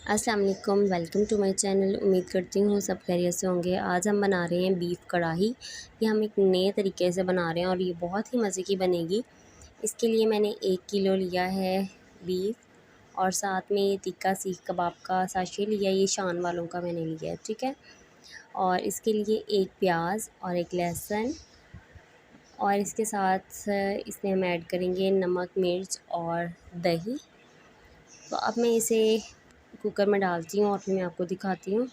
अस्सलाम वालेकुम, welcome to my channel. उम्मीद करती हूँ सब खैरियत से होंगे। आज हम बना रहे हैं बीफ कढ़ाई। ये हम एक नए तरीके से बना रहे हैं और ये बहुत ही मज़े की बनेगी। इसके लिए मैंने 1 किलो लिया है बीफ और साथ में ये तिक्का सीख कबाब का साशे लिया, ये शान वालों का मैंने लिया है, ठीक है। और इसके लिए 1 प्याज और 1 लहसुन और इसके साथ इसमें हम ऐड करेंगे नमक, मिर्च और दही। तो अब मैं इसे कुकर में डालती हूँ और फिर मैं आपको दिखाती हूँ।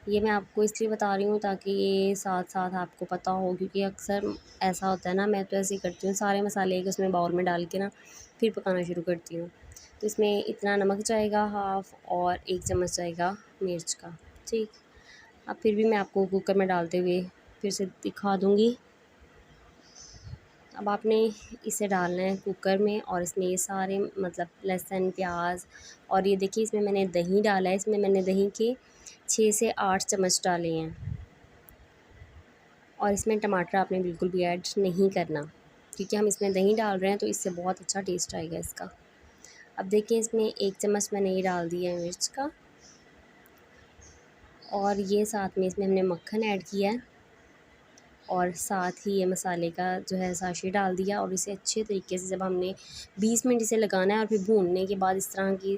ये मैं आपको इसलिए बता रही हूँ ताकि ये साथ साथ आपको पता हो, क्योंकि अक्सर ऐसा होता है ना, मैं तो ऐसे ही करती हूँ, सारे मसाले एक उसमें बाउल में डाल के ना फिर पकाना शुरू करती हूँ। तो इसमें इतना नमक जाएगा हाफ़ और 1 चम्मच जाएगा मिर्च का, ठीक। अब फिर भी मैं आपको कुकर में डालते हुए फिर से दिखा दूँगी। अब आपने इसे डालना है कुकर में और इसमें ये सारे मतलब लहसुन, प्याज और ये देखिए इसमें मैंने दही डाला है। इसमें मैंने दही के 6 से 8 चम्मच डाले हैं और इसमें टमाटर आपने बिल्कुल भी ऐड नहीं करना, क्योंकि हम इसमें दही डाल रहे हैं तो इससे बहुत अच्छा टेस्ट आएगा इसका। अब देखिए इसमें 1 चम्मच मैंने ये डाल दिया है मिर्च का और ये साथ में इसमें हमने मक्खन ऐड किया है और साथ ही ये मसाले का जो है साशे डाल दिया और इसे अच्छे तरीके से जब हमने 20 मिनट इसे लगाना है और फिर भूनने के बाद इस तरह की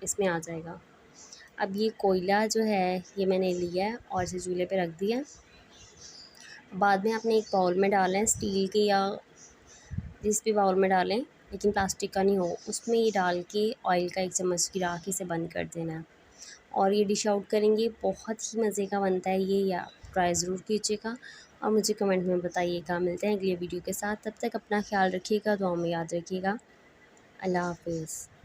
इसमें आ जाएगा। अब ये कोयला जो है ये मैंने लिया है और इसे चूल्हे पे रख दिया। बाद में आपने एक बाउल में डालना है, स्टील के या जिस भी बाउल में डालें, लेकिन प्लास्टिक का नहीं हो। उसमें ये डाल के ऑयल का 1 चम्मच गिरा के इसे बंद कर देना है और ये डिश आउट करेंगे। बहुत ही मज़े का बनता है ये, या ट्राई ज़रूर कीजिएगा और मुझे कमेंट में बताइएगा। मिलते हैं अगले वीडियो के साथ, तब तक अपना ख्याल रखिएगा, दुआ में याद रखिएगा। अल्लाह हाफ़िज़।